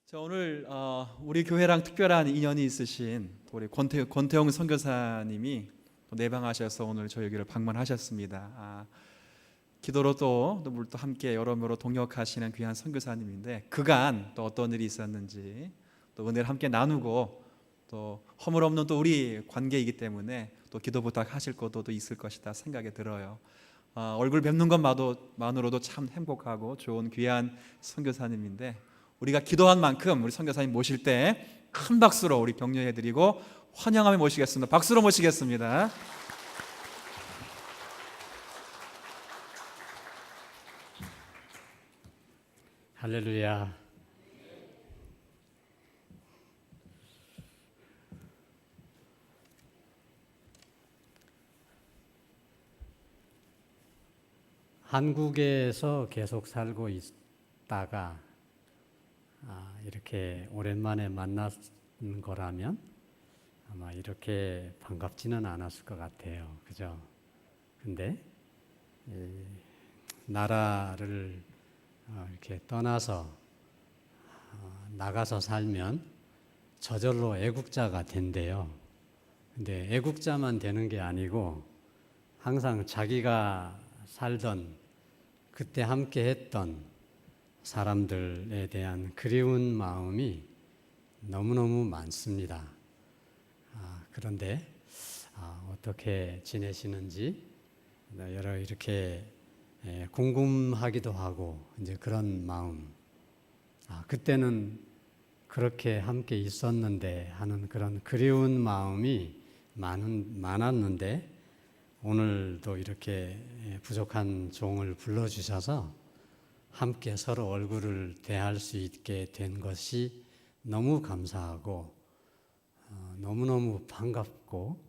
자, 오늘 우리 교회랑 특별한 인연이 있으신 우리 권태용 선교사님이 또 내방하셔서 오늘 저희 교회를 방문하셨습니다. 기도로 또 함께 여러모로 동역하시는 귀한 선교사님인데 그간 또 어떤 일이 있었는지 또 은혜를 함께 나누고 또 허물없는 또 우리 관계이기 때문에 또 기도 부탁하실 것도 또 있을 것이다 생각이 들어요. 얼굴 뵙는 것만으로도 참 행복하고 좋은 귀한 선교사님인데 우리가 기도한 만큼 우리 선교사님 모실 때 큰 박수로 우리 격려해드리고 환영하며 모시겠습니다. 박수로 모시겠습니다. 할렐루야. 한국에서 계속 살고 있다가 이렇게 오랜만에 만난 거라면 아마 이렇게 반갑지는 않았을 것 같아요. 그죠? 근데 나라를 이렇게 떠나서 나가서 살면 저절로 애국자가 된대요. 근데 애국자만 되는 게 아니고 항상 자기가 살던 그때 함께 했던 사람들에 대한 그리운 마음이 너무너무 많습니다. 그런데 어떻게 지내시는지 여러 이렇게 궁금하기도 하고 이제 그런 마음. 그때는 그렇게 함께 있었는데 하는 그런 그리운 마음이 많았는데 오늘도 이렇게 부족한 종을 불러주셔서 함께 서로 얼굴을 대할 수 있게 된 것이 너무 감사하고 너무너무 반갑고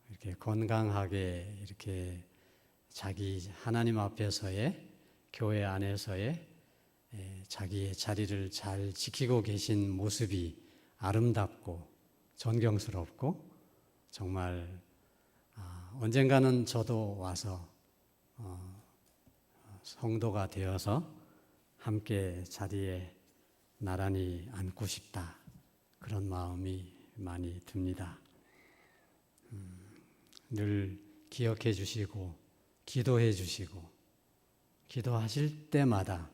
이렇게 건강하게 이렇게 자기 하나님 앞에서의 교회 안에서의 자기의 자리를 잘 지키고 계신 모습이 아름답고 존경스럽고 정말 언젠가는 저도 와서 성도가 되어서 함께 자리에 나란히 앉고 싶다. 그런 마음이 많이 듭니다. 늘 기억해 주시고 기도해 주시고 기도하실 때마다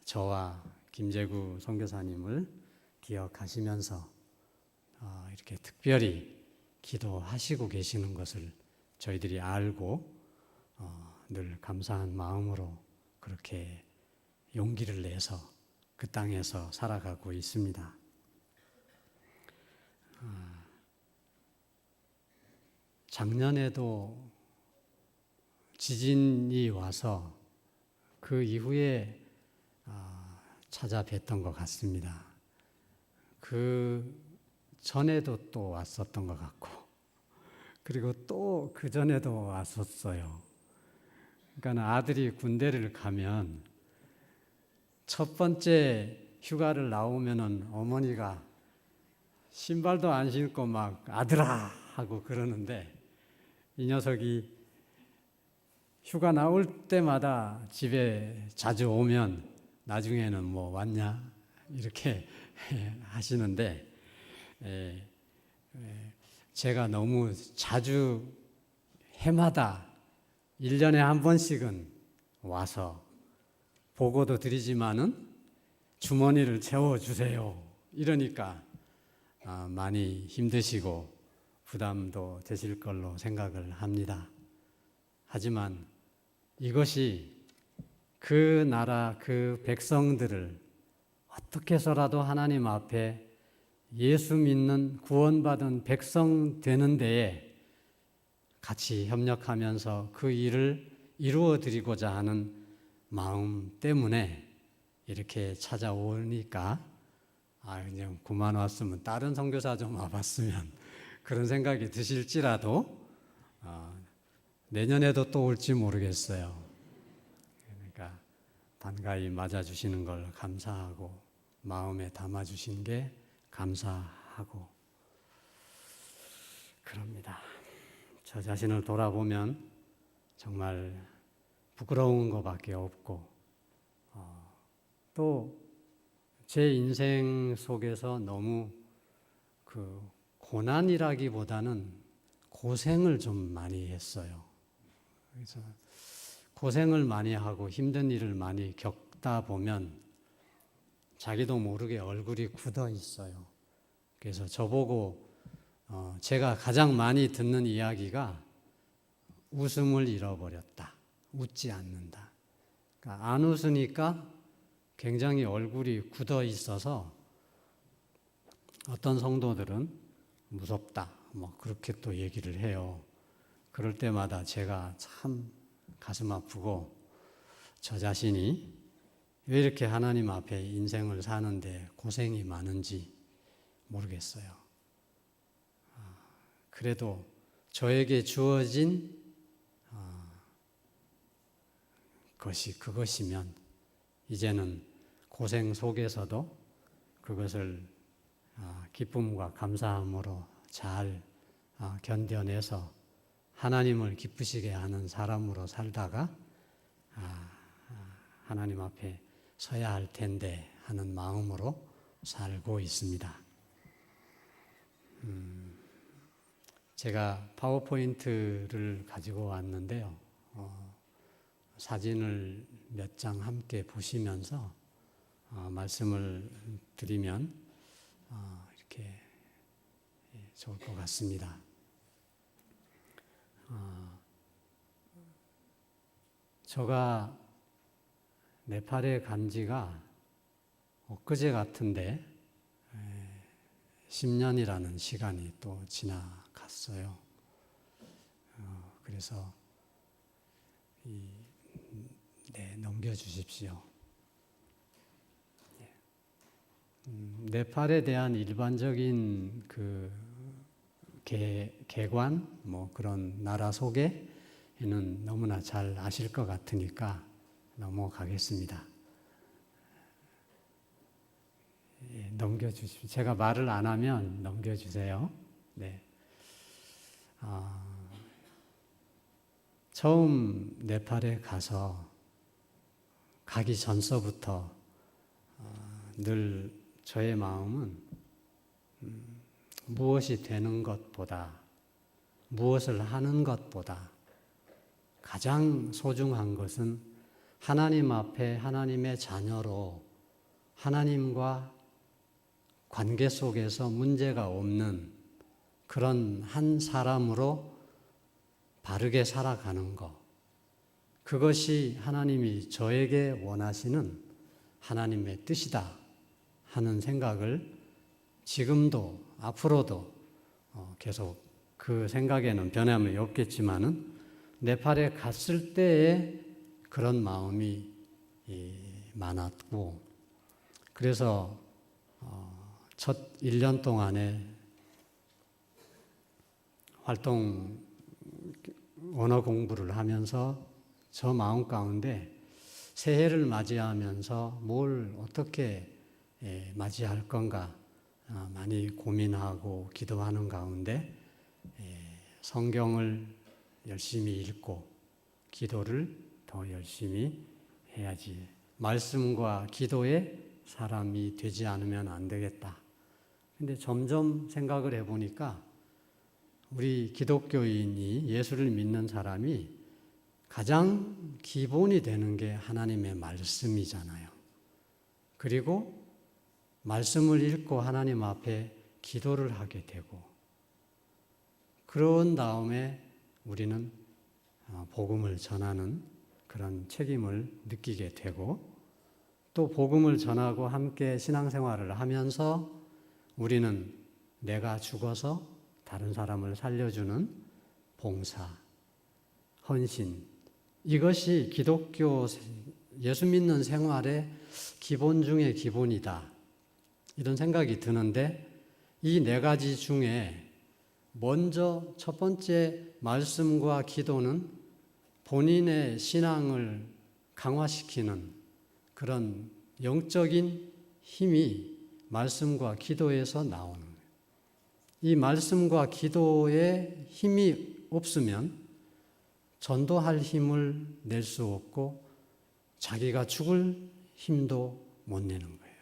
저와 김재구 선교사님을 기억하시면서 이렇게 특별히 기도하시고 계시는 것을 저희들이 알고 늘 감사한 마음으로 그렇게 용기를 내서 그 땅에서 살아가고 있습니다. 작년에도 지진이 와서 그 이후에 찾아뵀던 것 같습니다. 그 전에도 또 왔었던 것 같고 그리고 또 그 전에도 왔었어요. 그러니까 아들이 군대를 가면 첫 번째 휴가를 나오면은 어머니가 신발도 안 신고 막 아들아 하고 그러는데 이 녀석이 휴가 나올 때마다 집에 자주 오면 나중에는 뭐 왔냐 이렇게 하시는데 제가 너무 자주 해마다 1년에 한 번씩은 와서 보고도 드리지만은 주머니를 채워주세요. 이러니까 많이 힘드시고 부담도 되실 걸로 생각을 합니다. 하지만 이것이 그 나라 그 백성들을 어떻게 해서라도 하나님 앞에 예수 믿는 구원받은 백성 되는 데에 같이 협력하면서 그 일을 이루어 드리고자 하는 마음 때문에 이렇게 찾아오니까 그냥 그만 왔으면 다른 선교사 좀 와봤으면 그런 생각이 드실지라도 내년에도 또 올지 모르겠어요. 그러니까 반가이 맞아주시는 걸 감사하고 마음에 담아주신 게 감사하고 그럽니다. 저 자신을 돌아보면 정말 부끄러운 것밖에 없고 또 제 인생 속에서 너무 그 고난이라기보다는 고생을 좀 많이 했어요. 그래서 고생을 많이 하고 힘든 일을 많이 겪다 보면 자기도 모르게 얼굴이 굳어 있어요. 그래서 저보고 제가 가장 많이 듣는 이야기가 웃음을 잃어버렸다. 웃지 않는다. 그러니까 안 웃으니까 굉장히 얼굴이 굳어 있어서 어떤 성도들은 무섭다. 뭐 그렇게 또 얘기를 해요. 그럴 때마다 제가 참 가슴 아프고 저 자신이 왜 이렇게 하나님 앞에 인생을 사는데 고생이 많은지 모르겠어요. 그래도 저에게 주어진 것이 그것이면 이제는 고생 속에서도 그것을 기쁨과 감사함으로 잘 견뎌내서 하나님을 기쁘시게 하는 사람으로 살다가 하나님 앞에 서야 할 텐데 하는 마음으로 살고 있습니다. 제가 파워포인트를 가지고 왔는데요. 사진을 몇 장 함께 보시면서 말씀을 드리면 이렇게 좋을 것 같습니다. 제가 네팔에 간 지가 엊그제 같은데 10년이라는 시간이 또 지나갔어요. 그래서 넘겨주십시오. 네팔에 대한 일반적인 그 개관 뭐 그런 나라 소개는 너무나 잘 아실 것 같으니까 넘어가겠습니다. 넘겨주십시오. 제가 말을 안 하면 넘겨주세요. 네. 처음 네팔에 가서 가기 전서부터 늘 저의 마음은 무엇이 되는 것보다 무엇을 하는 것보다 가장 소중한 것은 하나님 앞에 하나님의 자녀로 하나님과 관계 속에서 문제가 없는 그런 한 사람으로 바르게 살아가는 것. 그것이 하나님이 저에게 원하시는 하나님의 뜻이다 하는 생각을 지금도 앞으로도 계속 그 생각에는 변함이 없겠지만은 네팔에 갔을 때에 그런 마음이 많았고 그래서 첫 1년 동안에 활동 언어 공부를 하면서 저 마음 가운데 새해를 맞이하면서 뭘 어떻게 맞이할 건가 많이 고민하고 기도하는 가운데 성경을 열심히 읽고 기도를 더 열심히 해야지. 말씀과 기도에 사람이 되지 않으면 안 되겠다. 근데 점점 생각을 해보니까 우리 기독교인이 예수를 믿는 사람이 가장 기본이 되는 게 하나님의 말씀이잖아요. 그리고 말씀을 읽고 하나님 앞에 기도를 하게 되고 그런 다음에 우리는 복음을 전하는 그런 책임을 느끼게 되고 또 복음을 전하고 함께 신앙생활을 하면서 우리는 내가 죽어서 다른 사람을 살려주는 봉사, 헌신, 이것이 기독교 예수 믿는 생활의 기본 중에 기본이다. 이런 생각이 드는데 이 네 가지 중에 먼저 첫 번째 말씀과 기도는 본인의 신앙을 강화시키는 그런 영적인 힘이 말씀과 기도에서 나오는 거예요. 이 말씀과 기도에 힘이 없으면 전도할 힘을 낼 수 없고 자기가 죽을 힘도 못 내는 거예요.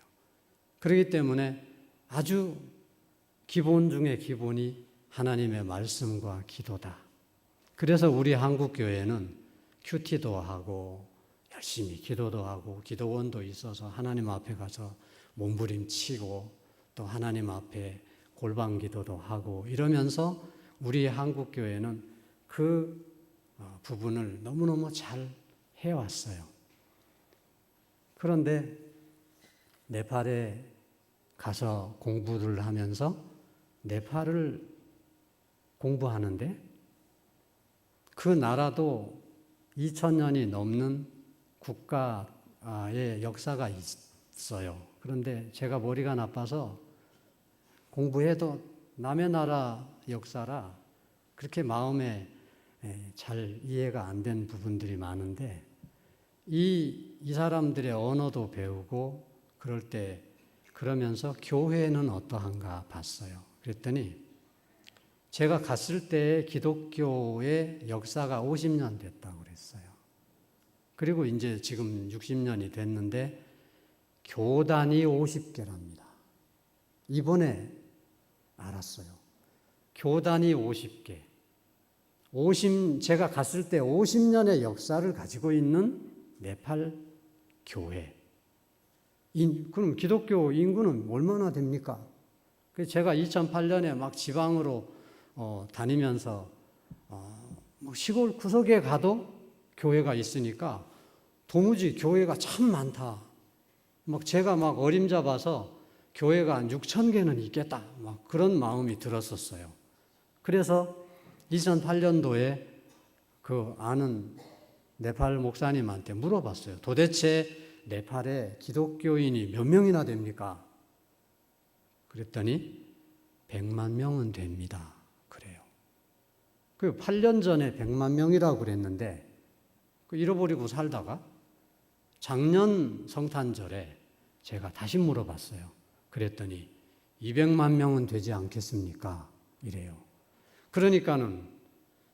그렇기 때문에 아주 기본 중에 기본이 하나님의 말씀과 기도다. 그래서 우리 한국교회는 큐티도 하고 열심히 기도도 하고 기도원도 있어서 하나님 앞에 가서 몸부림치고 또 하나님 앞에 골방 기도도 하고 이러면서 우리 한국교회는 그 부분을 너무너무 잘 해왔어요. 그런데 네팔에 가서 공부를 하면서 네팔을 공부하는데 그 나라도 2000년이 넘는 국가의 역사가 있어요. 그런데 제가 머리가 나빠서 공부해도 남의 나라 역사라 그렇게 마음에 잘 이해가 안 된 부분들이 많은데 이 사람들의 언어도 배우고 그러면서 교회는 어떠한가 봤어요. 그랬더니 제가 갔을 때 기독교의 역사가 50년 됐다고 그랬어요. 그리고 이제 지금 60년이 됐는데 교단이 50개랍니다. 이번에 알았어요. 교단이 50개. 제가 갔을 때 50년의 역사를 가지고 있는 네팔 교회. 그럼 기독교 인구는 얼마나 됩니까? 제가 2008년에 막 지방으로 다니면서 시골 구석에 가도 교회가 있으니까 도무지 교회가 참 많다. 제가 어림잡아서 교회가 한 6,000개는 있겠다. 그런 마음이 들었었어요. 그래서 2008년도에 그 아는 네팔 목사님한테 물어봤어요. 도대체 네팔에 기독교인이 몇 명이나 됩니까? 그랬더니 100만 명은 됩니다. 그래요. 그 8년 전에 100만 명이라고 그랬는데 잃어버리고 살다가 작년 성탄절에 제가 다시 물어봤어요. 그랬더니 200만 명은 되지 않겠습니까? 이래요. 그러니까는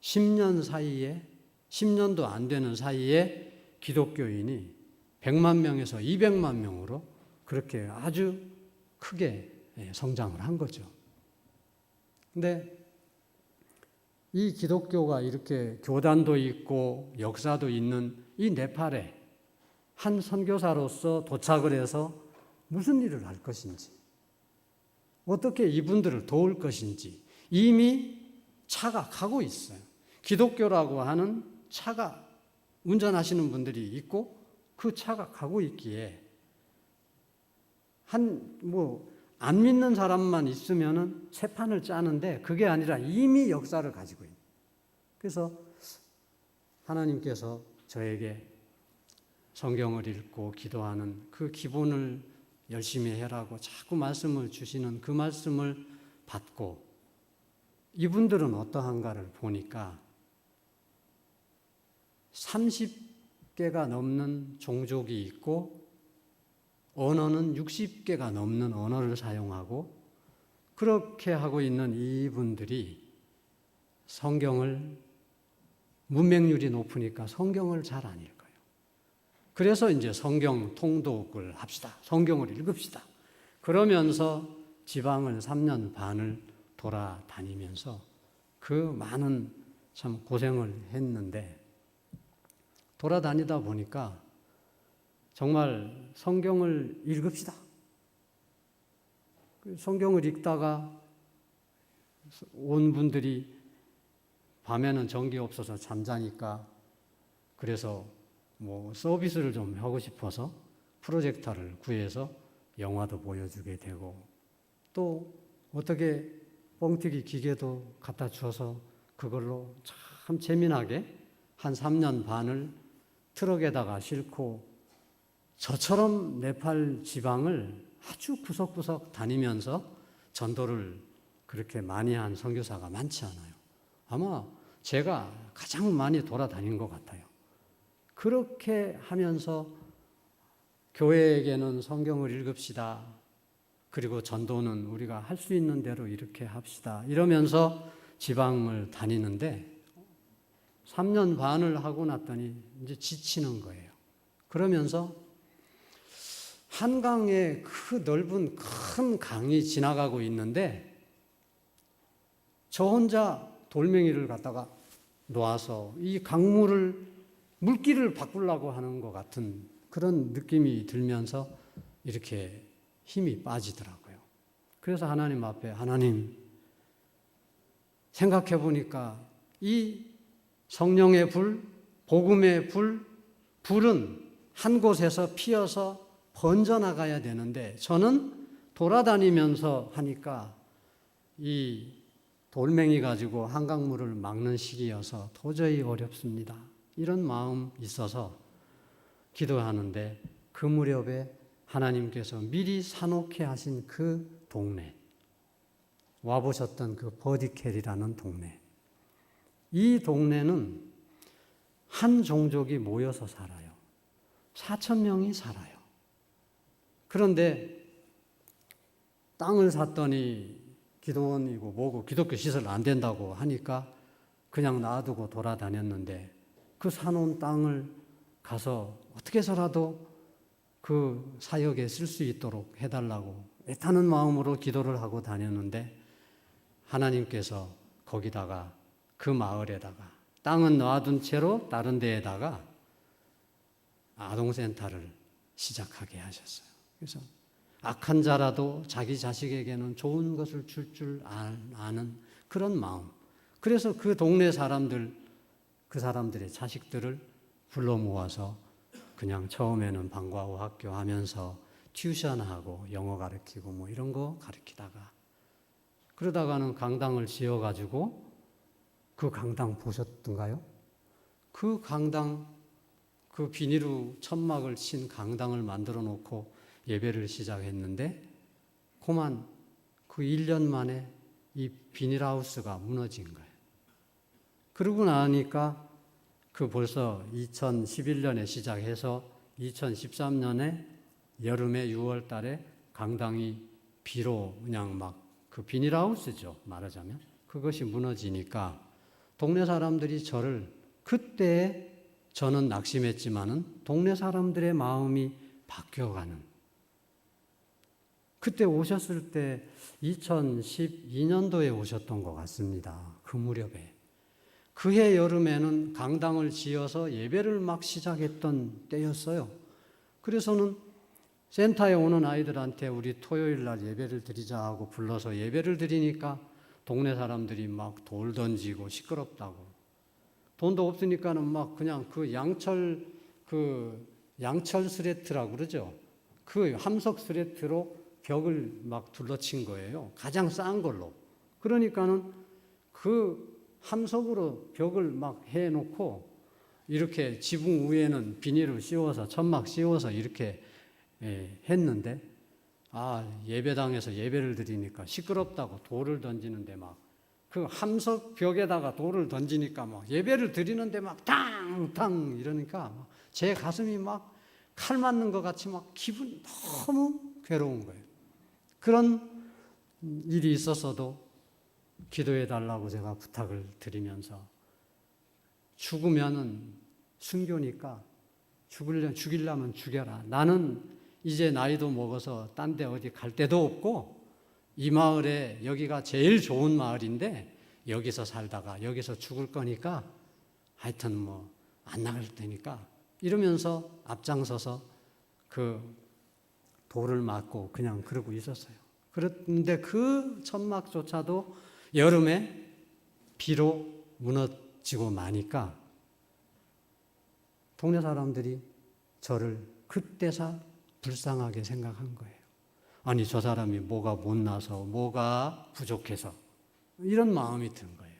10년 사이에 10년도 안 되는 사이에 기독교인이 100만 명에서 200만 명으로 그렇게 아주 크게 성장을 한 거죠. 근데 이 기독교가 이렇게 교단도 있고 역사도 있는 이 네팔에 한 선교사로서 도착을 해서 무슨 일을 할 것인지, 어떻게 이분들을 도울 것인지 이미 차가 가고 있어요. 기독교라고 하는 차가 운전하시는 분들이 있고 그 차가 가고 있기에 안 믿는 사람만 있으면은 새 판을 짜는데 그게 아니라 이미 역사를 가지고 있는. 그래서 하나님께서 저에게 성경을 읽고 기도하는 그 기본을 열심히 해라고 자꾸 말씀을 주시는 그 말씀을 받고 이분들은 어떠한가를 보니까 30개가 넘는 종족이 있고 언어는 60개가 넘는 언어를 사용하고 그렇게 하고 있는 이분들이 성경을 문맹률이 높으니까 성경을 잘 안 읽어요. 그래서 이제 성경 통독을 합시다. 성경을 읽읍시다. 그러면서 지방을 3년 반을 돌아다니면서 그 많은 참 고생을 했는데 돌아다니다 보니까 정말 성경을 읽읍시다. 성경을 읽다가 온 분들이 밤에는 전기 없어서 잠자니까 그래서 서비스를 좀 하고 싶어서 프로젝터를 구해서 영화도 보여주게 되고 또 어떻게 뻥튀기 기계도 갖다 주어서 그걸로 참 재미나게 한 3년 반을 트럭에다가 싣고 저처럼 네팔 지방을 아주 구석구석 다니면서 전도를 그렇게 많이 한 선교사가 많지 않아요. 아마 제가 가장 많이 돌아다닌 것 같아요. 그렇게 하면서 교회에게는 성경을 읽읍시다. 그리고 전도는 우리가 할 수 있는 대로 이렇게 합시다. 이러면서 지방을 다니는데 3년 반을 하고 났더니 이제 지치는 거예요. 그러면서 한강에 그 넓은 큰 강이 지나가고 있는데 저 혼자 돌멩이를 갖다가 놓아서 이 강물을 물길을 바꾸려고 하는 것 같은 그런 느낌이 들면서 이렇게 힘이 빠지더라고요. 그래서 하나님 앞에 하나님 생각해 보니까 이 성령의 불, 복음의 불은 한 곳에서 피어서 번져나가야 되는데 저는 돌아다니면서 하니까 이 돌멩이 가지고 한강물을 막는 시기여서 도저히 어렵습니다. 이런 마음 있어서 기도하는데 그 무렵에 하나님께서 미리 사놓게 하신 그 동네, 와보셨던 그 버디켈이라는 동네, 이 동네는 한 종족이 모여서 살아요. 4,000명이 살아요. 그런데 땅을 샀더니 기도원이고 뭐고 기독교 시설 안 된다고 하니까 그냥 놔두고 돌아다녔는데 그 사놓은 땅을 가서 어떻게 해서라도 그 사역에 쓸 수 있도록 해달라고 애타는 마음으로 기도를 하고 다녔는데 하나님께서 거기다가 그 마을에다가 땅은 놔둔 채로 다른 데에다가 아동센터를 시작하게 하셨어요. 그래서 악한 자라도 자기 자식에게는 좋은 것을 줄 아는 그런 마음. 그래서 그 동네 사람들, 그 사람들의 자식들을 불러 모아서 그냥 처음에는 방과 후 학교 하면서 튜션하고 영어 가르치고 뭐 이런 거 가르치다가 그러다가는 강당을 지어가지고 그 강당 보셨던가요? 그 강당, 그 비닐로 천막을 친 강당을 만들어 놓고 예배를 시작했는데 그만 그 1년 만에 이 비닐하우스가 무너진 거예요. 그러고 나니까 그 벌써 2011년에 시작해서 2013년에 여름에 6월 달에 강당이 비로 그냥 막 그 비닐하우스죠. 말하자면. 그것이 무너지니까 동네 사람들이 저를 그때 저는 낙심했지만은 동네 사람들의 마음이 바뀌어가는 그때 오셨을 때 2012년도에 오셨던 것 같습니다. 그 무렵에. 그해 여름에는 강당을 지어서 예배를 막 시작했던 때였어요. 그래서는 센터에 오는 아이들한테 우리 토요일 날 예배를 드리자 하고 불러서 예배를 드리니까 동네 사람들이 막 돌 던지고 시끄럽다고. 돈도 없으니까는 막 그냥 그 양철 스레트라고 그러죠. 그 함석 스레트로 벽을 막 둘러친 거예요. 가장 싼 걸로. 그러니까는 그 함석으로 벽을 막 해놓고 이렇게 지붕 위에는 비닐을 씌워서 천막 씌워서 이렇게 했는데 예배당에서 예배를 드리니까 시끄럽다고 돌을 던지는데 막 그 함석 벽에다가 돌을 던지니까 막 예배를 드리는데 막 탕탕 이러니까 제 가슴이 막 칼 맞는 것 같이 막 기분이 너무 괴로운 거예요. 그런 일이 있었어도 기도해 달라고 제가 부탁을 드리면서 죽으면은 순교니까 죽이려면 죽여라. 나는 이제 나이도 먹어서 딴 데 어디 갈 데도 없고 이 마을에 여기가 제일 좋은 마을인데 여기서 살다가 여기서 죽을 거니까 하여튼 뭐 안 나갈 테니까 이러면서 앞장서서 그 돌을 맞고 그냥 그러고 있었어요. 그런데 그 천막조차도 여름에 비로 무너지고 마니까 동네 사람들이 저를 그때서 불쌍하게 생각한 거예요. 아니 저 사람이 뭐가 못나서 뭐가 부족해서 이런 마음이 든 거예요.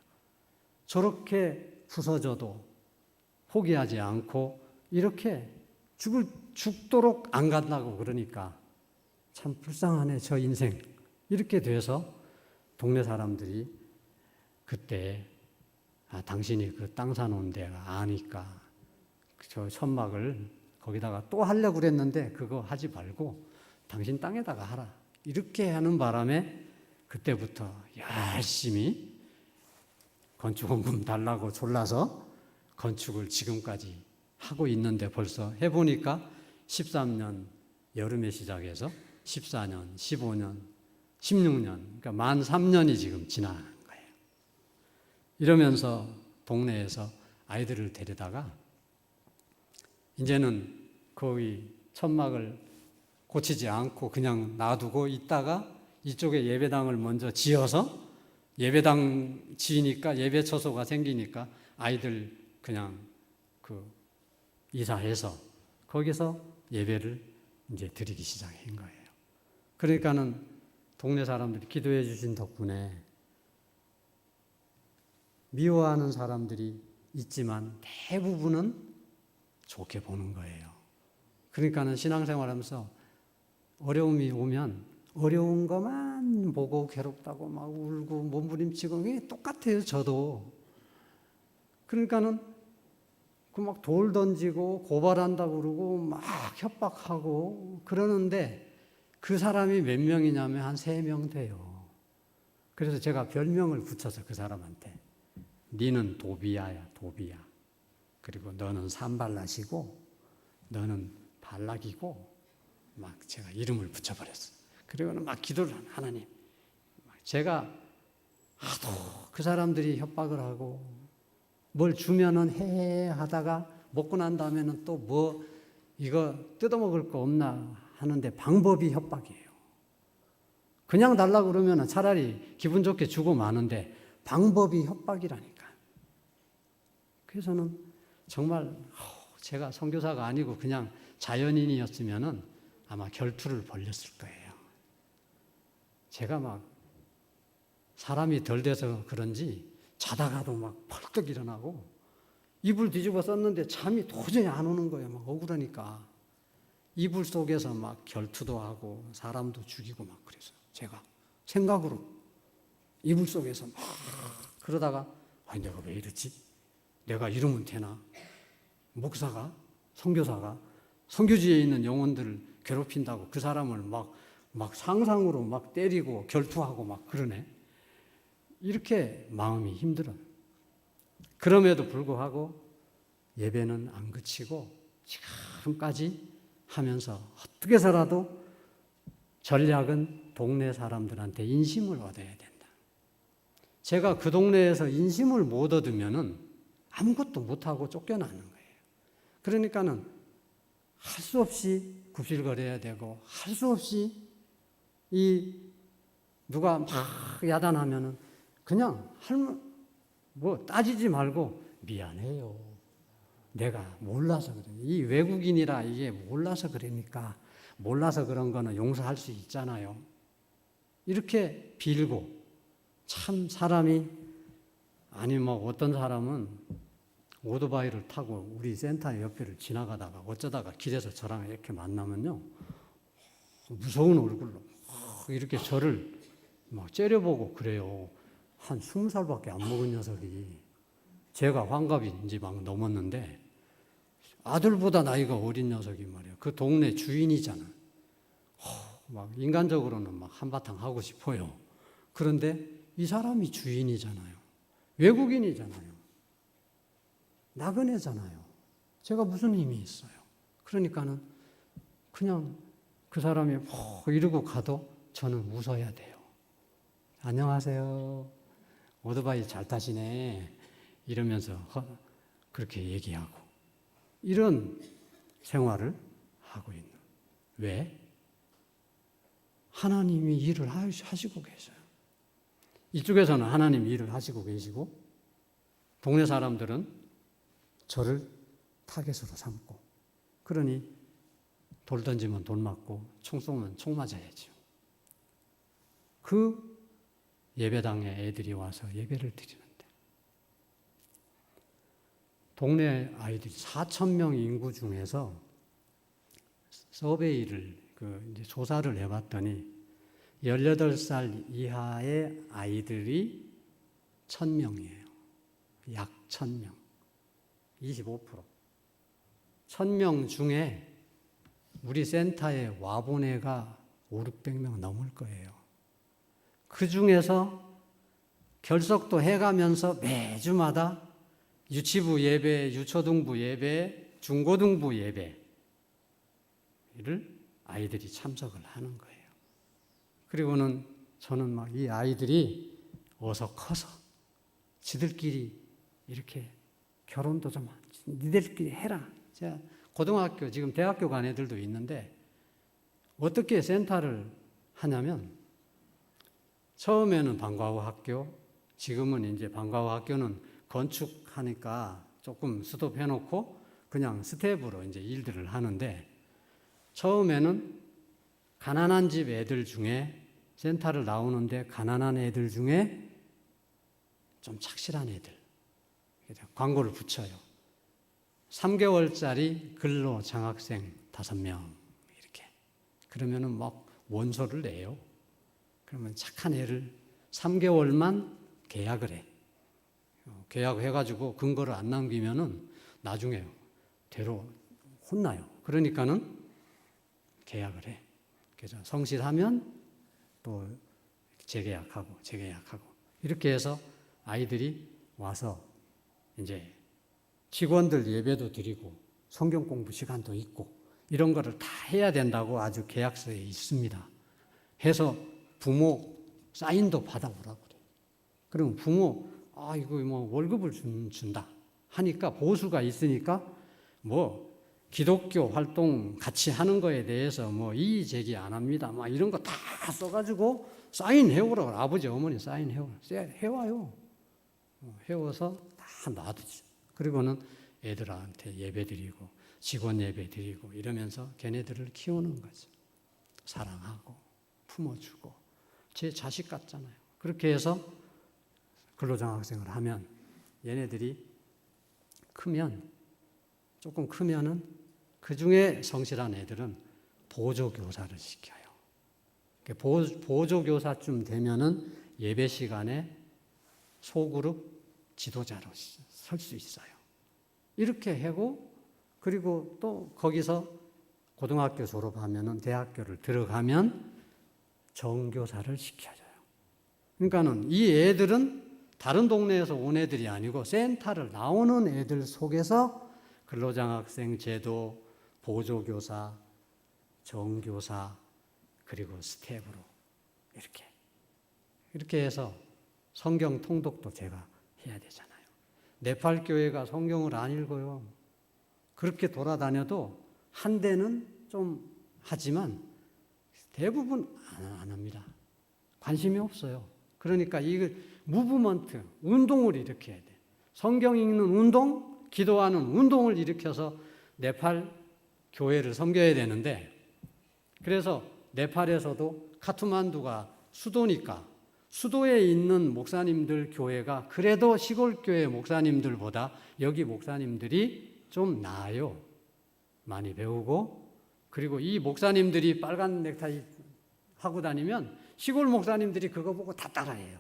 저렇게 부서져도 포기하지 않고 이렇게 죽도록 안 간다고 그러니까 참 불쌍하네 저 인생. 이렇게 돼서 동네 사람들이 그때 당신이 그 땅 사놓은 데가 아니까 저 천막을 거기다가 또 하려고 그랬는데 그거 하지 말고 당신 땅에다가 하라. 이렇게 하는 바람에 그때부터 열심히 건축원금 달라고 졸라서 건축을 지금까지 하고 있는데 벌써 해보니까 13년 여름에 시작해서 14년, 15년, 16년, 그러니까 만 3년이 지금 지난 거예요. 이러면서 동네에서 아이들을 데려다가 이제는 거의 천막을 고치지 않고 그냥 놔두고 있다가 이쪽에 예배당을 먼저 지어서 예배당 지으니까 예배처소가 생기니까 아이들 그냥 이사해서 거기서 예배를 이제 드리기 시작한 거예요. 그러니까는 동네 사람들이 기도해 주신 덕분에 미워하는 사람들이 있지만 대부분은 좋게 보는 거예요. 그러니까는 신앙생활하면서 어려움이 오면 어려운 것만 보고 괴롭다고 막 울고 몸부림치고 이게 똑같아요. 저도. 그러니까는 막 돌 던지고 고발한다고 그러고 막 협박하고 그러는데 그 사람이 몇 명이냐면 한 3명 돼요. 그래서 제가 별명을 붙여서 그 사람한테 니는 도비야야, 도비야. 그리고 너는 산발락이고 너는 발락이고 막 제가 이름을 붙여버렸어요. 그리고는 막 기도를 하나님. 제가 하도 그 사람들이 협박을 하고 뭘 주면은 해 하다가 먹고 난 다음에는 또 뭐 이거 뜯어먹을 거 없나 하는데 방법이 협박이에요. 그냥 달라고 그러면은 차라리 기분 좋게 주고 마는데 방법이 협박이라니까. 그래서는 정말 제가 선교사가 아니고 그냥 자연인이었으면은 아마 결투를 벌였을 거예요. 제가 막 사람이 덜 돼서 그런지 자다가도 막 펄떡 일어나고 이불 뒤집어 썼는데 잠이 도저히 안 오는 거예요. 막 억울하니까. 이불 속에서 막 결투도 하고 사람도 죽이고 막 그래서 제가 생각으로 이불 속에서 막 그러다가 아니 내가 왜 이러지? 내가 이러면 되나? 목사가 선교사가 선교지에 있는 영혼들을 괴롭힌다고 그 사람을 막 상상으로 막 때리고 결투하고 막 그러네. 이렇게 마음이 힘들어요. 그럼에도 불구하고 예배는 안 그치고 지금까지 하면서 어떻게 해서라도 전략은 동네 사람들한테 인심을 얻어야 된다. 제가 그 동네에서 인심을 못 얻으면은 아무것도 못하고 쫓겨나는 거예요. 그러니까는 할 수 없이 굽실거려야 되고 할 수 없이 누가 막 야단하면은 그냥 뭐 따지지 말고 미안해요. 내가 몰라서 그래. 이 외국인이라 이게 몰라서 그러니까 몰라서 그런 거는 용서할 수 있잖아요. 이렇게 빌고 참 사람이 아니 뭐 어떤 사람은 오토바이를 타고 우리 센터 옆에를 지나가다가 어쩌다가 길에서 저랑 이렇게 만나면요 무서운 얼굴로 이렇게 저를 막 째려보고 그래요. 한 20살밖에 안 먹은 녀석이 제가 환갑인지 막 넘었는데 아들보다 나이가 어린 녀석이 말이에요. 그 동네 주인이잖아. 막 인간적으로는 막 한바탕 하고 싶어요. 그런데 이 사람이 주인이잖아요. 외국인이잖아요. 나그네잖아요. 제가 무슨 힘이 있어요. 그러니까는 그냥 그 사람이 이러고 가도 저는 웃어야 돼요. 안녕하세요. 오토바이 잘 타시네. 이러면서 그렇게 얘기하고 이런 생활을 하고 있는. 왜? 하나님이 일을 하시고 계셔요. 이쪽에서는 하나님 일을 하시고 계시고 동네 사람들은 저를 타겟으로 삼고 그러니 돌 던지면 돌 맞고 총 쏘면 총 맞아야죠. 그 예배당에 애들이 와서 예배를 드리는데 동네 아이들이 4,000명 인구 중에서 서베이를 이제 조사를 해봤더니 18살 이하의 아이들이 1,000명이에요. 약 1,000명. 25%. 1,000명 중에 우리 센터에 와본 애가 500-600명 넘을 거예요. 그 중에서 결석도 해가면서 매주마다 유치부 예배, 유초등부 예배, 중고등부 예배를 아이들이 참석을 하는 거예요. 그리고는 저는 막 이 아이들이 어서 커서 지들끼리 이렇게 결혼도 좀 니들끼리 해라. 제가 고등학교, 지금 대학교 간 애들도 있는데 어떻게 센터를 하냐면 처음에는 방과후 학교, 지금은 이제 방과후 학교는 건축하니까 조금 스톱해놓고 그냥 스텝으로 이제 일들을 하는데 처음에는 가난한 집 애들 중에 센터를 나오는데 가난한 애들 중에 좀 착실한 애들 광고를 붙여요. 3개월짜리 근로 장학생 5명 이렇게 그러면은 막 원서를 내요. 그러면 착한 애를 3개월만 계약을 해. 계약해가지고 근거를 안 남기면은 나중에 대로 혼나요. 그러니까는 계약을 해. 그래서 성실하면 또 재계약하고 이렇게 해서 아이들이 와서 이제 직원들 예배도 드리고 성경 공부 시간도 있고 이런 거를 다 해야 된다고 아주 계약서에 있습니다. 해서 부모 사인도 받아오라고 그래요. 그러면 부모 이거 뭐 월급을 준다 하니까 보수가 있으니까 뭐 기독교 활동 같이 하는 거에 대해서 뭐 이의 제기 안 합니다. 막 이런 거 다 써가지고 사인해오라고 아버지 어머니 해와요. 해워서 다 놔두지. 그리고는 애들한테 예배 드리고 직원 예배 드리고 이러면서 걔네들을 키우는 거죠. 사랑하고 품어주고 제 자식 같잖아요. 그렇게 해서 근로장학생을 하면 얘네들이 조금 크면은 그 중에 성실한 애들은 보조교사를 시켜요. 보조교사쯤 되면은 예배 시간에 소그룹 지도자로 설 수 있어요. 이렇게 하고 그리고 또 거기서 고등학교 졸업하면은 대학교를 들어가면 정교사를 시켜줘요. 그러니까는 이 애들은 다른 동네에서 온 애들이 아니고 센터를 나오는 애들 속에서 근로장학생 제도, 보조교사, 정교사, 그리고 스텝으로 이렇게 해서 성경 통독도 제가 해야 되잖아요. 네팔 교회가 성경을 안 읽어요. 그렇게 돌아다녀도 한 대는 좀 하지만 대부분 안 합니다. 관심이 없어요. 그러니까 이걸 무브먼트, 운동을 일으켜야 돼. 성경 읽는 운동, 기도하는 운동을 일으켜서 네팔 교회를 섬겨야 되는데 그래서 네팔에서도 카트만두가 수도니까 수도에 있는 목사님들 교회가 그래도 시골 교회 목사님들보다 여기 목사님들이 좀 나아요. 많이 배우고 그리고 이 목사님들이 빨간 넥타이 하고 다니면 시골 목사님들이 그거 보고 다 따라해요.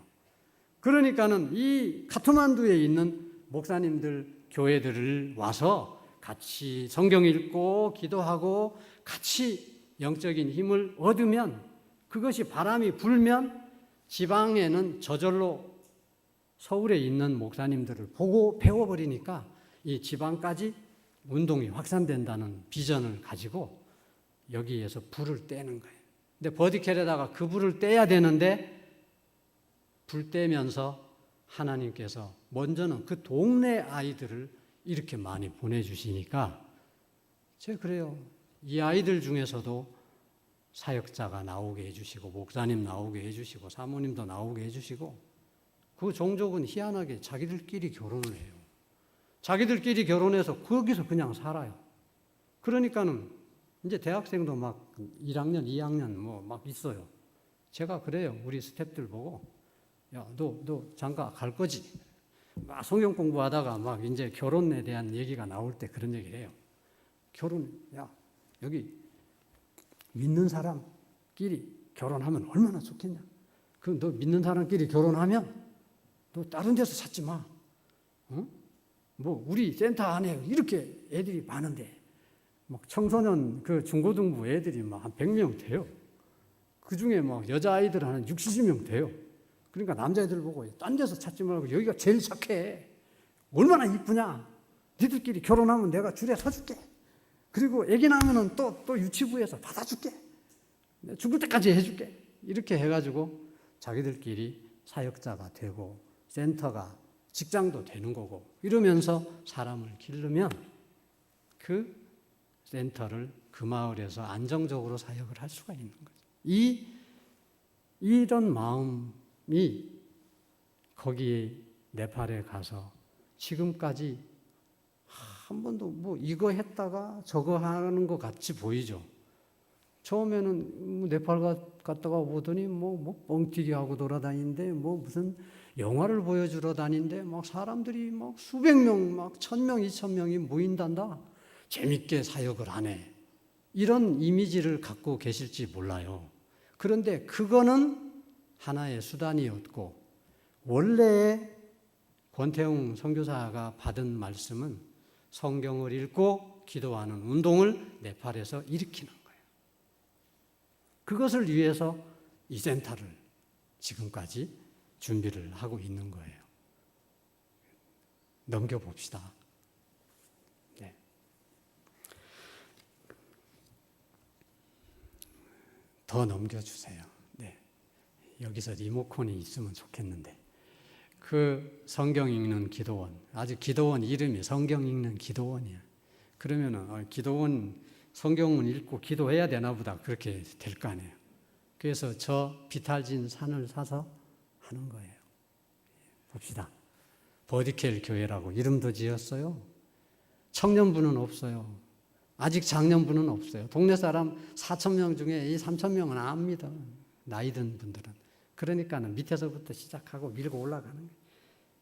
그러니까는 이 카트만두에 있는 목사님들 교회들을 와서 같이 성경 읽고 기도하고 같이 영적인 힘을 얻으면 그것이 바람이 불면 지방에는 저절로 서울에 있는 목사님들을 보고 배워버리니까 이 지방까지 운동이 확산된다는 비전을 가지고 여기에서 불을 떼는 거예요. 근데 버디켈에다가 그 불을 떼야 되는데 불 떼면서 하나님께서 먼저는 그 동네 아이들을 이렇게 많이 보내주시니까 제가 그래요. 이 아이들 중에서도 사역자가 나오게 해주시고 목사님 나오게 해주시고 사모님도 나오게 해주시고 그 종족은 희한하게 자기들끼리 결혼을 해요. 자기들끼리 결혼해서 거기서 그냥 살아요. 그러니까는 이제 대학생도 막 1학년, 2학년 뭐 막 있어요. 제가 그래요. 우리 스태프들 보고 야, 너 장가 갈 거지? 막 성경 공부하다가 막 이제 결혼에 대한 얘기가 나올 때 그런 얘기를 해요. 여기 믿는 사람끼리 결혼하면 얼마나 좋겠냐? 그럼 너 믿는 사람끼리 결혼하면 너 다른 데서 찾지 마. 뭐 우리 센터 안에 이렇게 애들이 많은데 막 청소년 그 중고등부 애들이 막 한 100명 돼요. 그 중에 막 여자아이들 한 60명 돼요. 그러니까 남자애들 보고 딴 데서 찾지 말고 여기가 제일 착해. 얼마나 이쁘냐? 니들끼리 결혼하면 내가 줄에 서줄게. 그리고 아기 낳으면 또 유치부에서 받아줄게. 죽을 때까지 해줄게. 이렇게 해가지고 자기들끼리 사역자가 되고 센터가 직장도 되는 거고 이러면서 사람을 기르면 그 센터를 그 마을에서 안정적으로 사역을 할 수가 있는 거죠. 이런 마음이 거기에 네팔에 가서 지금까지 한 번도 뭐 이거 했다가 저거 하는 것 같이 보이죠. 처음에는 네팔 갔다가 보더니 뭐 뻥튀기 하고 돌아다니는데 뭐 무슨 영화를 보여주러 다니는데 막 사람들이 막 수백 명, 막 1,000명, 2,000명이 모인단다. 재밌게 사역을 하네. 이런 이미지를 갖고 계실지 몰라요. 그런데 그거는 하나의 수단이었고 원래 권태웅 선교사가 받은 말씀은 성경을 읽고 기도하는 운동을 네팔에서 일으키는 거예요. 그것을 위해서 이 센터를 지금까지 준비를 하고 있는 거예요. 넘겨봅시다. 네. 더 넘겨주세요. 네. 여기서 리모컨이 있으면 좋겠는데. 그 성경 읽는 기도원, 아직 기도원 이름이 성경 읽는 기도원이야. 그러면은 기도원 성경은 읽고 기도해야 되나 보다 그렇게 될 거 아니에요. 그래서 저 비탈진 산을 사서 하는 거예요. 봅시다. 버디켈 교회라고 이름도 지었어요. 청년부는 없어요. 아직 장년부는 없어요. 동네 사람 4,000명 중에 이 3,000명은 압니다. 나이 든 분들은. 그러니까는 밑에서부터 시작하고 밀고 올라가는 거예요.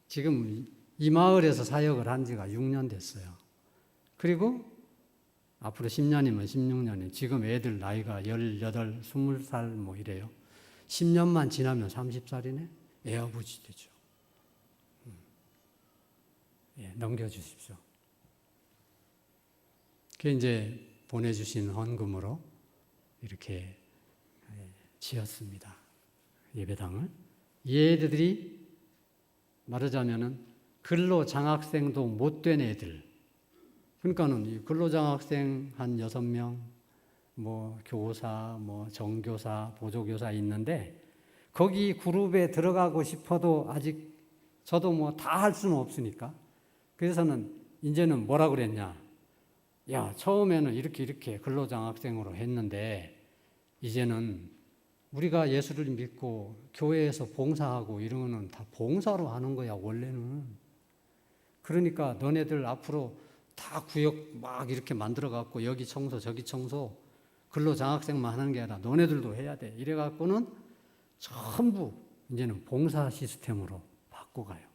지금 이 마을에서 사역을 한 지가 6년 됐어요. 그리고 앞으로 10년이면 16년이 지금 애들 나이가 18, 20살 뭐 이래요. 10년만 지나면 30살이네? 애아버지 되죠. 예, 넘겨주십시오. 그게 이제 보내주신 헌금으로 이렇게 지었습니다. 예배당을. 이 애들이 말하자면은 근로장학생도 못 된 애들. 그러니까는 이 근로장학생 한 6명, 뭐 교사, 뭐 정교사, 보조교사 있는데 거기 그룹에 들어가고 싶어도 아직 저도 뭐 다 할 수는 없으니까. 그래서는 이제는 뭐라 그랬냐. 야, 처음에는 이렇게 근로장학생으로 했는데 이제는 우리가 예수를 믿고 교회에서 봉사하고 이런 거는 다 봉사로 하는 거야, 원래는. 그러니까 너네들 앞으로 다 구역 막 이렇게 만들어 갖고 여기 청소 저기 청소 근로장학생만 하는 게 아니라 너네들도 해야 돼. 이래 갖고는 전부 이제는 봉사 시스템으로 바꿔가요.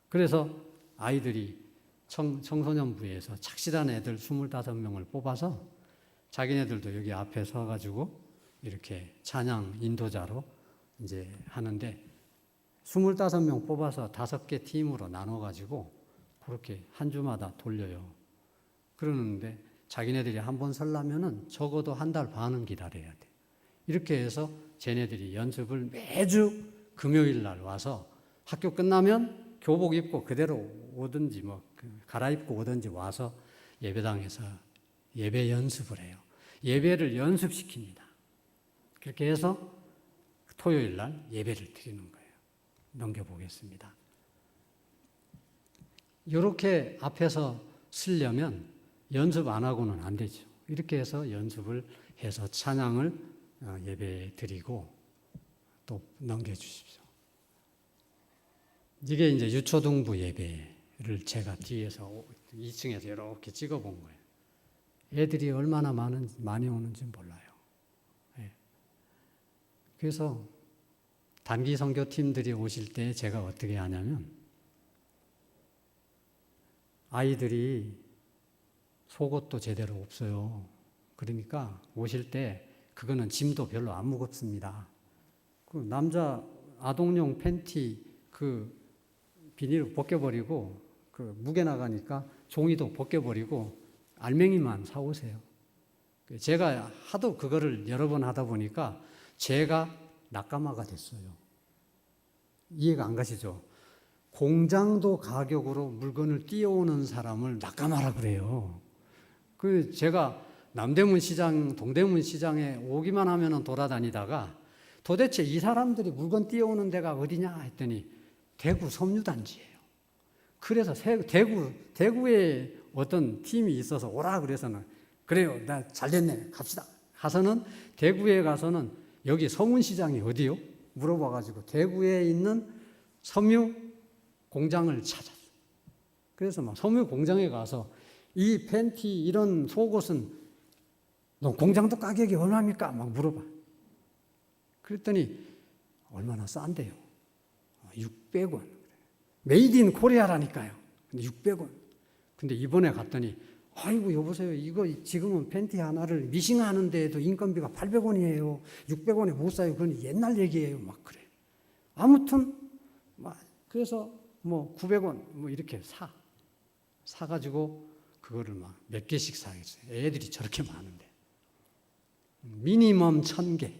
그래서 아이들이 청소년부에서 착실한 애들 25명을 뽑아서 자기네들도 여기 앞에 서가지고 이렇게 찬양 인도자로 이제 하는데 25명 뽑아서 5개 팀으로 나눠가지고 그렇게 한 주마다 돌려요. 그러는데 자기네들이 한 번 설라면은 적어도 한 달 반은 기다려야 돼. 이렇게 해서 쟤네들이 연습을 매주 금요일 날 와서 학교 끝나면 교복 입고 그대로 오든지 뭐 갈아입고 오든지 와서 예배당에서 예배 연습을 해요. 예배를 연습시킵니다. 그렇게 해서 토요일 날 예배를 드리는 거예요. 넘겨보겠습니다. 이렇게 앞에서 쓰려면 연습 안 하고는 안 되죠. 이렇게 해서 연습을 해서 찬양을 예배 드리고 또 넘겨주십시오. 이게 이제 유초등부 예배를 제가 뒤에서 2층에서 이렇게 찍어본 거예요. 애들이 얼마나 많이 오는지 몰라요. 네. 그래서 단기 선교팀들이 오실 때 제가 어떻게 하냐면 아이들이 속옷도 제대로 없어요. 그러니까 오실 때 그거는 짐도 별로 안 무겁습니다. 그 남자 아동용 팬티 그 비닐 벗겨버리고 그 무게 나가니까 종이도 벗겨버리고 알맹이만 사오세요. 제가 하도 그거를 여러 번 하다 보니까 제가 낙가마가 됐어요. 이해가 안 가시죠? 공장도 가격으로 물건을 띄워오는 사람을 낙가마라 그래요. 그 제가 남대문 시장, 동대문 시장에 오기만 하면은 돌아다니다가 도대체 이 사람들이 물건 띄워오는 데가 어디냐 했더니 대구 섬유단지예요. 그래서 대구에 어떤 팀이 있어서 오라 그래서는 그래요, 나 잘됐네, 갑시다. 가서는 대구에 가서는 여기 서문시장이 어디요? 물어봐가지고 대구에 있는 섬유 공장을 찾았어요. 그래서 막 섬유 공장에 가서 이 팬티 이런 속옷은 너 공장도 가격이 얼마입니까? 막 물어봐. 그랬더니 얼마나 싼데요? 600원. 메이드 인 코리아라니까요. 근데 600원. 근데 이번에 갔더니 아이고 여보세요. 이거 지금은 팬티 하나를 미싱하는 데에도 인건비가 800원이에요. 600원에 못 사요. 그건 옛날 얘기예요. 막 그래. 아무튼 막 그래서 뭐 900원 뭐 이렇게 사가지고 그거를 막 몇 개씩 사겠어요. 애들이 저렇게 많은데. 미니멈 1000개.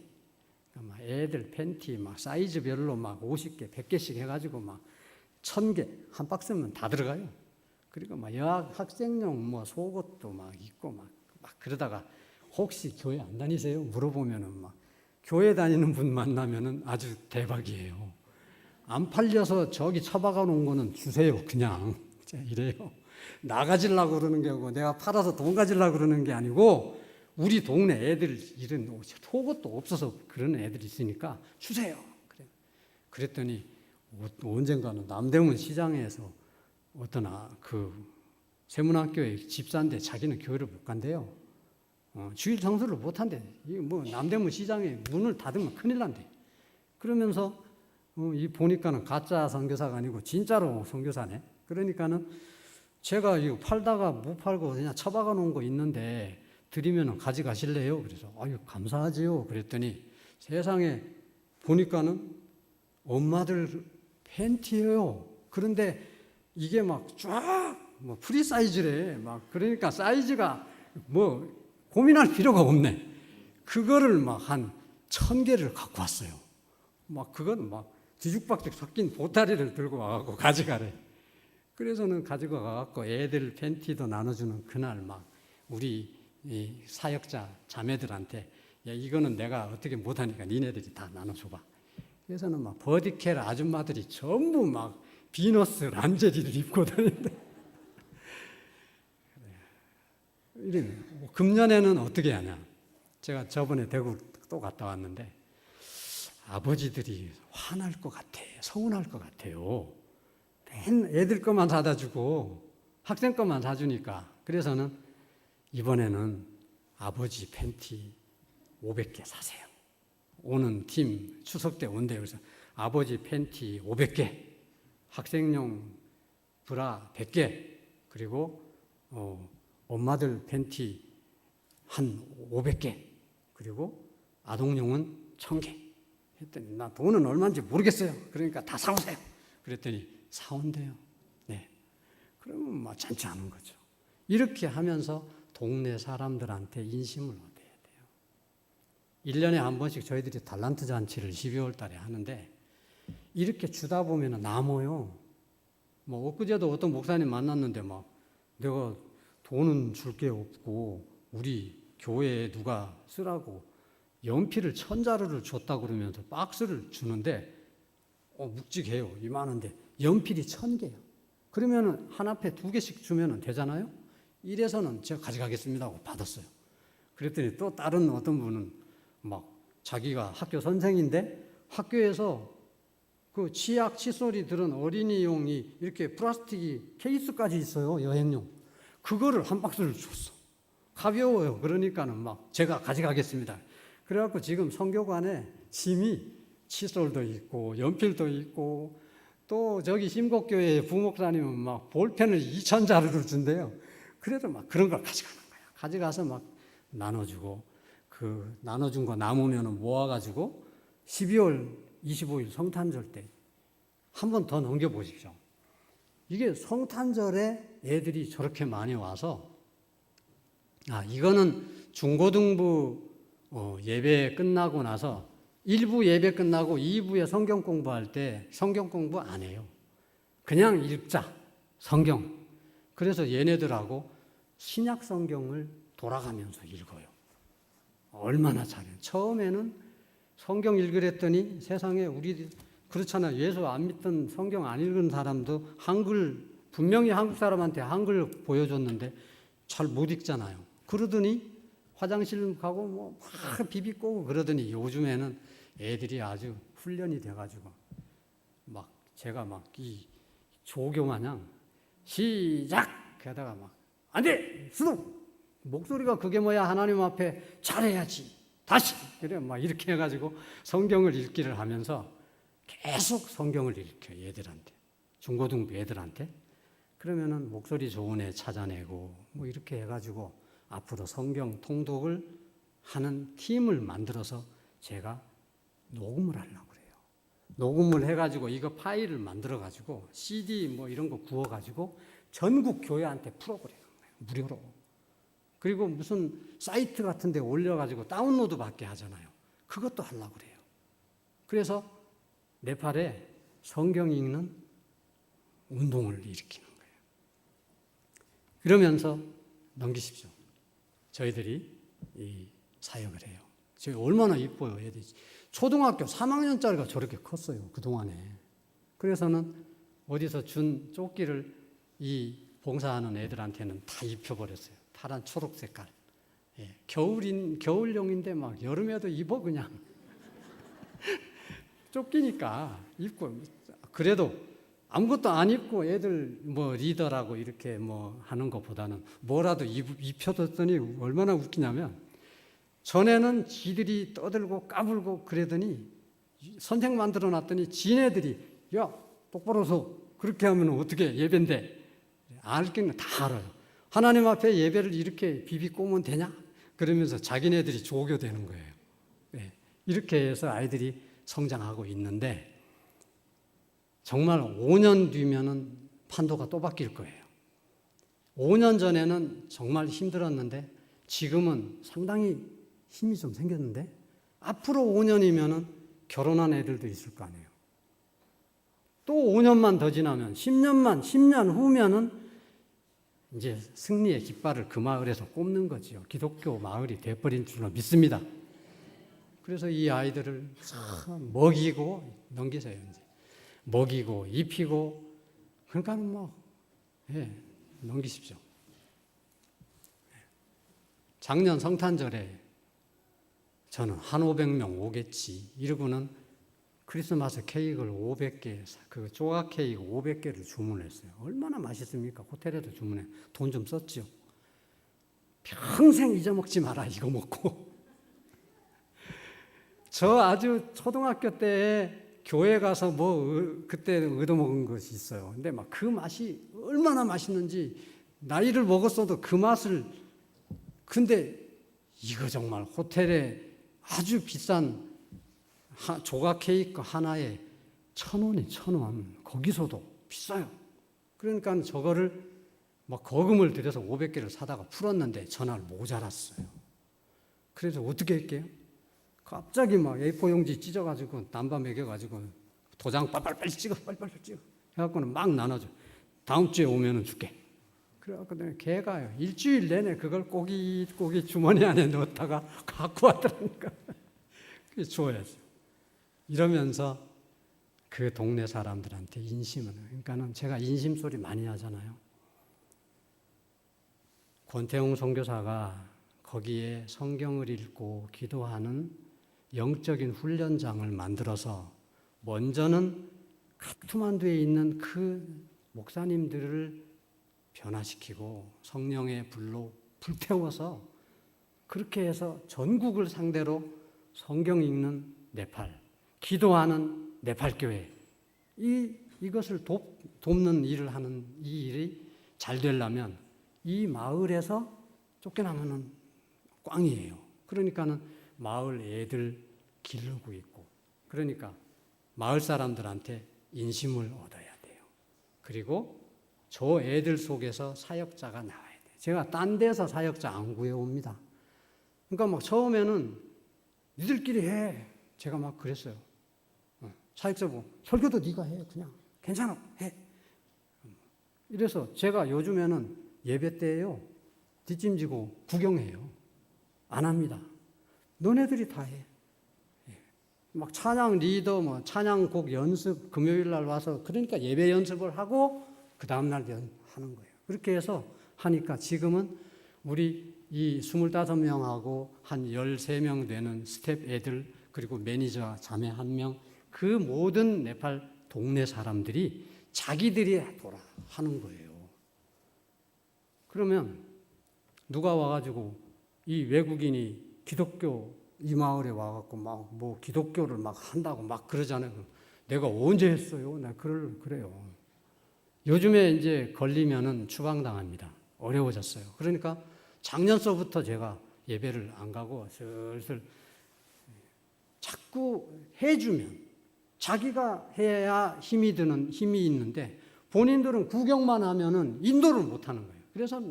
막 애들 팬티 막 사이즈별로 막 50개, 100개씩 해가지고 막 1000개 한 박스면 다 들어가요. 그리고 막 여학 학생용 뭐 속옷도 막 있고 막 그러다가 혹시 교회 안 다니세요? 물어보면은 막 교회 다니는 분 만나면은 아주 대박이에요. 안 팔려서 저기 처박아 놓은 거는 주세요. 그냥 이래요. 나 가지려고 그러는 게 아니고 내가 팔아서 돈 가지려고 그러는 게 아니고 우리 동네 애들 이런 속옷도 없어서 그런 애들이 있으니까 주세요. 그랬더니 언젠가는 남대문 시장에서 어떤 그 세문학교에 집사인데 자기는 교회를 못 간대요. 주일 성수를 못 한대. 뭐 남대문 시장에 문을 닫으면 큰일 난대. 그러면서 이 보니까는 가짜 선교사가 아니고 진짜로 선교사네. 그러니까는 제가 이거 팔다가 못 팔고 그냥 처박아 놓은 거 있는데 드리면 가져가실래요? 그래서 아유 감사하지요. 그랬더니 세상에 보니까는 엄마들 팬티예요. 그런데 이게 막 쫙 뭐 프리 사이즈래. 막 그러니까 사이즈가 뭐 고민할 필요가 없네. 그거를 막 한 1000개를 갖고 왔어요. 막 그건 막 뒤죽박죽 섞인 보따리를 들고 와갖고 가져가래. 그래서는 가지고 와갖고 애들 팬티도 나눠주는 그날 막 우리 이 사역자 자매들한테 야 이거는 내가 어떻게 못하니까 니네들이 다 나눠줘봐. 그래서는 막 버디캐 아줌마들이 전부 막 비너스 람제리를 입고 다닌다. 금년에는 어떻게 하냐. 제가 저번에 대구 또 갔다 왔는데 아버지들이 화날 것 같아. 서운할 것 같아요. 맨 애들 것만 사다 주고 학생 것만 사주니까. 그래서는 이번에는 아버지 팬티 500개 사세요. 오는 팀 추석 때 온대요. 그래서 아버지 팬티 500개, 학생용 브라 100개, 그리고 엄마들 팬티 한 500개, 그리고 아동용은 1000개. 했더니 나 돈은 얼마인지 모르겠어요. 그러니까 다 사오세요. 그랬더니 사온대요. 네. 그러면 뭐 잔치 하는 거죠. 이렇게 하면서 동네 사람들한테 인심을 얻어야 돼요. 1년에 한 번씩 저희들이 달란트 잔치를 12월 달에 하는데 이렇게 주다 보면 남아요. 뭐 엊그제도 어떤 목사님 만났는데 막 내가 돈은 줄 게 없고 우리 교회에 누가 쓰라고 연필을 1000자루를 줬다 그러면서 박스를 주는데 묵직해요. 이만한데 연필이 1000개요. 그러면은 한 앞에 2개씩 주면 되잖아요. 이래서는 제가 가져가겠습니다 하고 받았어요. 그랬더니 또 다른 어떤 분은 막 자기가 학교 선생인데 학교에서 그 치약, 칫솔이 들은 어린이용이 이렇게 플라스틱이 케이스까지 있어요. 여행용. 그거를 한 박스를 줬어. 가벼워요. 그러니까는 막 제가 가져가겠습니다. 그래갖고 지금 성교관에 짐이 칫솔도 있고 연필도 있고 또 저기 심곡교회 부목사님은 막 볼펜을 2000자루를 준대요. 그래도 막 그런 걸 가져가는 거야. 가져가서 막 나눠주고 그 나눠준 거 남으면 모아가지고 12월 25일 성탄절 때 한 번 더 넘겨보십시오. 이게 성탄절에 애들이 저렇게 많이 와서 이거는 중고등부 예배 끝나고 나서 1부 예배 끝나고 2부에 성경 공부할 때 성경 공부 안 해요. 그냥 읽자, 성경. 그래서 얘네들하고 신약 성경을 돌아가면서 읽어요. 얼마나 잘해요. 처음에는 성경 읽으랬더니 세상에 우리 그렇잖아요. 예수 안 믿던 성경 안 읽은 사람도 한글 분명히 한국 사람한테 한글 보여줬는데 잘 못 읽잖아요. 그러더니 화장실 가고 뭐 막 비비꼬고 그러더니 요즘에는 애들이 아주 훈련이 돼가지고 막 제가 막 이 조교 마냥 시작 하다가 막 안 돼! 수동! 목소리가 그게 뭐야? 하나님 앞에 잘해야지. 다시! 그래, 막 이렇게 해가지고 성경을 읽기를 하면서 계속 성경을 읽혀요, 얘들한테. 중고등부 애들한테. 그러면은 목소리 좋은 애 찾아내고 뭐 이렇게 해가지고 앞으로 성경 통독을 하는 팀을 만들어서 제가 녹음을 하려고 그래요. 녹음을 해가지고 이거 파일을 만들어가지고 CD 뭐 이런 거 구워가지고 전국 교회한테 풀어버려요. 무료로. 그리고 무슨 사이트 같은 데 올려가지고 다운로드 받게 하잖아요. 그것도 하려고 그래요. 그래서 네팔에 성경 읽는 운동을 일으키는 거예요. 그러면서 넘기십시오. 저희들이 이 사역을 해요. 저희 얼마나 이뻐요, 애들이. 초등학교 3학년짜리가 저렇게 컸어요, 그동안에. 그래서는 어디서 준 조끼를 이 봉사하는 애들한테는 다 입혀버렸어요. 파란 초록 색깔. 예, 겨울용인데 막 여름에도 입어 그냥. 쫓기니까 입고. 그래도 아무것도 안 입고 애들 뭐 리더라고 이렇게 뭐 하는 것보다는 뭐라도 입혀뒀더니 얼마나 웃기냐면 전에는 지들이 떠들고 까불고 그러더니 선생 만들어 놨더니 지네들이 야 똑바로 서 그렇게 하면 어떻게 예배인데 알겠는 다 알아요. 하나님 앞에 예배를 이렇게 비비꼬면 되냐? 그러면서 자기네들이 조교되는 거예요. 네. 이렇게 해서 아이들이 성장하고 있는데 정말 5년 뒤면은 판도가 또 바뀔 거예요. 5년 전에는 정말 힘들었는데 지금은 상당히 힘이 좀 생겼는데 앞으로 5년이면은 결혼한 애들도 있을 거 아니에요. 또 5년만 더 지나면 10년 후면은 이제 승리의 깃발을 그 마을에서 꼽는 거지요. 기독교 마을이 돼버린 줄로 믿습니다. 그래서 이 아이들을 먹이고 넘기세요. 이제 먹이고 입히고 그러니까는 뭐 넘기십시오. 작년 성탄절에 저는 한 500명 오겠지 이러고는 크리스마스 케이크를 500개, 그 조각 케이크 500개를 주문했어요. 얼마나 맛있습니까? 호텔에도 주문해. 돈 좀 썼죠. 평생 잊어먹지 마라, 이거 먹고. 저 아주 초등학교 때 교회 가서 뭐 그때 얻어먹은 것이 있어요. 근데 막 그 맛이 얼마나 맛있는지 나이를 먹었어도 그 맛을 근데 이거 정말 호텔에 아주 비싼 조각 케이크 하나에 1,000원이 1,000원. 거기서도 비싸요. 그러니까 저거를 막 거금을 들여서 500개를 사다가 풀었는데 전날 모자랐어요. 그래서 어떻게 할게요? 갑자기 막 A4 용지 찢어가지고 남바 먹여가지고 도장 빨리 찍어. 해갖고는 막 나눠줘. 다음 주에 오면은 줄게. 그래갖고 걔가요. 일주일 내내 그걸 꼬기 주머니 안에 넣었다가 갖고 왔더라니까. 그게 줘야죠. 이러면서 그 동네 사람들한테 인심을, 그러니까는 제가 인심 소리 많이 하잖아요. 권태웅 선교사가 거기에 성경을 읽고 기도하는 영적인 훈련장을 만들어서 먼저는 카트만두에 있는 그 목사님들을 변화시키고 성령의 불로 불태워서 그렇게 해서 전국을 상대로 성경 읽는 네팔, 기도하는 네팔 교회 이것을 돕는 일을 하는 이 일이 잘 되려면 이 마을에서 쫓겨나면은 꽝이에요. 그러니까는 마을 애들 기르고 있고 그러니까 마을 사람들한테 인심을 얻어야 돼요. 그리고 저 애들 속에서 사역자가 나와야 돼요. 제가 딴 데서 사역자 안 구해옵니다. 그러니까 막 처음에는 니들끼리 해. 제가 막 그랬어요. 사역자 뭐 설교도 네가 해. 그냥 괜찮아. 해. 이래서 제가 요즘에는 예배 때에요. 뒷짐지고 구경해요. 안 합니다. 너네들이 다 해. 막 찬양 리더, 뭐 찬양곡 연습 금요일 날 와서 그러니까 예배 연습을 하고 그 다음 날 하는 거예요. 그렇게 해서 하니까 지금은 우리 이 25명하고 한 13명 되는 스텝 애들 그리고 매니저 자매 1명 그 모든 네팔 동네 사람들이 자기들이 돌아 하는 거예요. 그러면 누가 와가지고 이 외국인이 기독교 이 마을에 와갖고 막 뭐 기독교를 막 한다고 막 그러잖아요. 내가 언제 했어요? 나 그래요. 요즘에 이제 걸리면은 추방당합니다. 어려워졌어요. 그러니까 작년서부터 제가 예배를 안 가고 슬슬 자꾸 해주면 자기가 해야 힘이 있는데 본인들은 구경만 하면은 인도를 못 하는 거예요. 그래서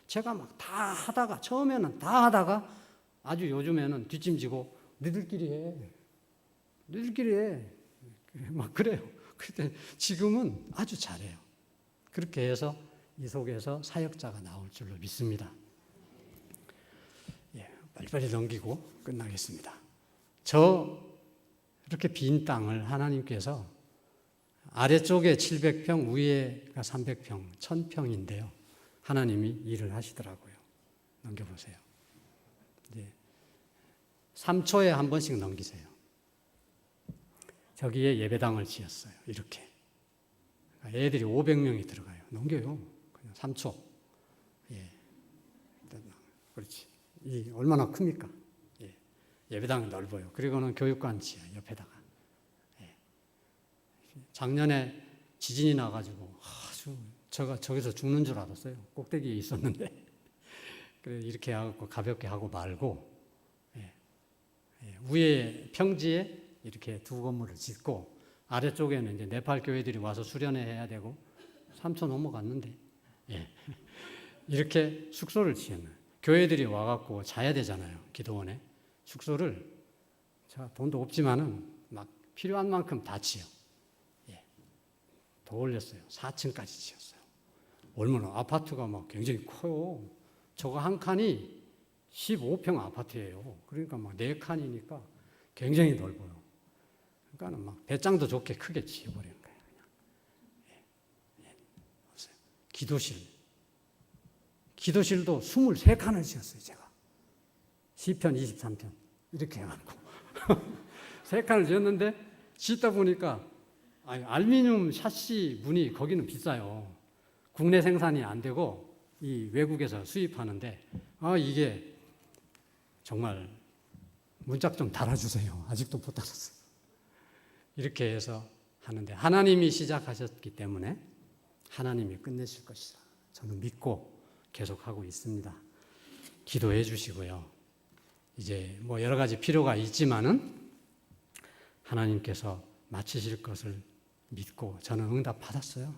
제가 막 다 하다가 처음에는 다 하다가 아주 요즘에는 뒷짐지고 너희들끼리 해. 막 그래요. 그때 지금은 아주 잘해요. 그렇게 해서 이 속에서 사역자가 나올 줄로 믿습니다. 예, 빨리빨리 넘기고 끝나겠습니다. 이렇게 빈 땅을 하나님께서 아래쪽에 700평, 위에가 300평, 1000평인데요. 하나님이 일을 하시더라고요. 넘겨보세요. 이제 3초에 한 번씩 넘기세요. 저기에 예배당을 지었어요. 이렇게. 애들이 500명이 들어가요. 넘겨요. 그냥 3초. 예. 그렇지. 이 얼마나 큽니까? 예. 예배당이 넓어요. 그리고는 교육관 지하 옆에다가. 예. 작년에 지진이 나가지고 아주 저기서 죽는 줄 알았어요. 꼭대기에 있었는데. 그래 이렇게 하고 가볍게 하고 말고 예. 예. 위에 평지에 이렇게 두 건물을 짓고 아래쪽에는 이제 네팔 교회들이 와서 수련회해야 되고 3초 넘어갔는데 예. 이렇게 숙소를 지었는 교회들이 와갖고 자야 되잖아요. 기도원에 숙소를 자 돈도 없지만은 막 필요한 만큼 다 지어 예. 더 올렸어요. 4층까지 지었어요. 얼마나 아파트가 막 굉장히 커요. 저거 한 칸이 15평 아파트예요. 그러니까 막 4칸이니까 굉장히 넓어요. 그러니까 막 배짱도 좋게 크게 지어버리는 거예요. 그냥. 예. 예. 기도실도 23칸을 지었어요. 제가 시편 23편 이렇게 해갖고 3칸을 지었는데 짓다 보니까 알루미늄 샤시 문이 거기는 비싸요. 국내 생산이 안 되고 이 외국에서 수입하는데 이게 정말 문짝 좀 달아주세요. 아직도 못 달았어요. 이렇게 해서 하는데 하나님이 시작하셨기 때문에 하나님이 끝내실 것이다. 저는 믿고 계속하고 있습니다. 기도해 주시고요. 이제 뭐 여러 가지 필요가 있지만은 하나님께서 마치실 것을 믿고 저는 응답 받았어요.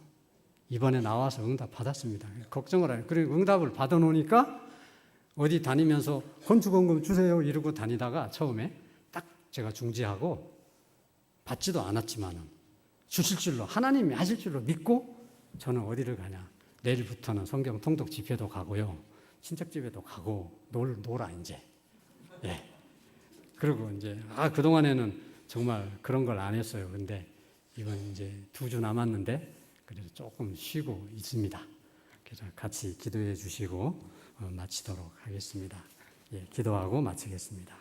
이번에 나와서 응답 받았습니다. 걱정을 해요. 그리고 응답을 받아놓으니까 어디 다니면서 건축원금 주세요 이러고 다니다가 처음에 딱 제가 중지하고 받지도 않았지만은 주실 줄로 하나님이 하실 줄로 믿고 저는 어디를 가냐. 내일부터는 성경 통독 집회도 가고요. 친척 집에도 가고 놀아 이제. 예. 그리고 이제 그동안에는 정말 그런 걸 안 했어요. 근데 이번 이제 2주 남았는데 그래서 조금 쉬고 있습니다. 그래서 같이 기도해 주시고 마치도록 하겠습니다. 예, 기도하고 마치겠습니다.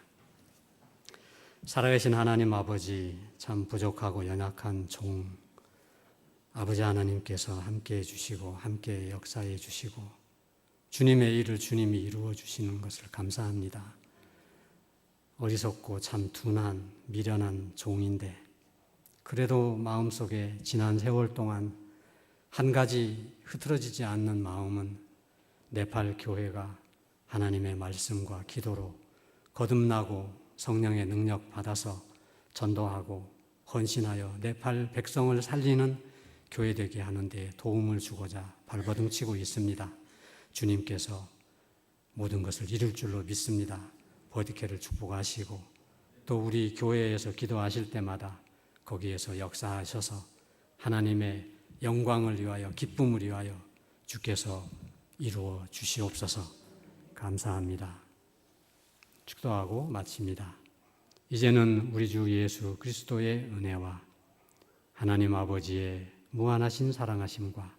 살아계신 하나님 아버지, 참 부족하고 연약한 종 아버지 하나님께서 함께해 주시고 함께 역사해 주시고 주님의 일을 주님이 이루어 주시는 것을 감사합니다. 어리석고 참 둔한 미련한 종인데 그래도 마음속에 지난 세월 동안 한 가지 흐트러지지 않는 마음은 네팔 교회가 하나님의 말씀과 기도로 거듭나고 성령의 능력 받아서 전도하고 헌신하여 네팔 백성을 살리는 교회 되게 하는 데 도움을 주고자 발버둥치고 있습니다. 주님께서 모든 것을 이룰 줄로 믿습니다. 버디케를 축복하시고 또 우리 교회에서 기도하실 때마다 거기에서 역사하셔서 하나님의 영광을 위하여 기쁨을 위하여 주께서 이루어 주시옵소서. 감사합니다. 축도하고 마칩니다. 이제는 우리 주 예수 그리스도의 은혜와 하나님 아버지의 무한하신 사랑하심과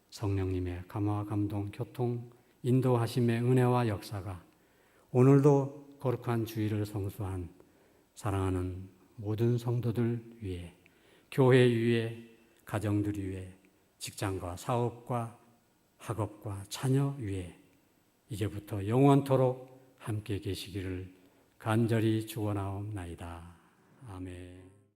성령님의 감화 감동 교통 인도하심의 은혜와 역사가 오늘도 거룩한 주일을 성수한 사랑하는 모든 성도들 위해, 교회 위에, 가정들 위에, 직장과 사업과 학업과 자녀 위에 이제부터 영원토록 함께 계시기를 간절히 축원하옵나이다. 아멘.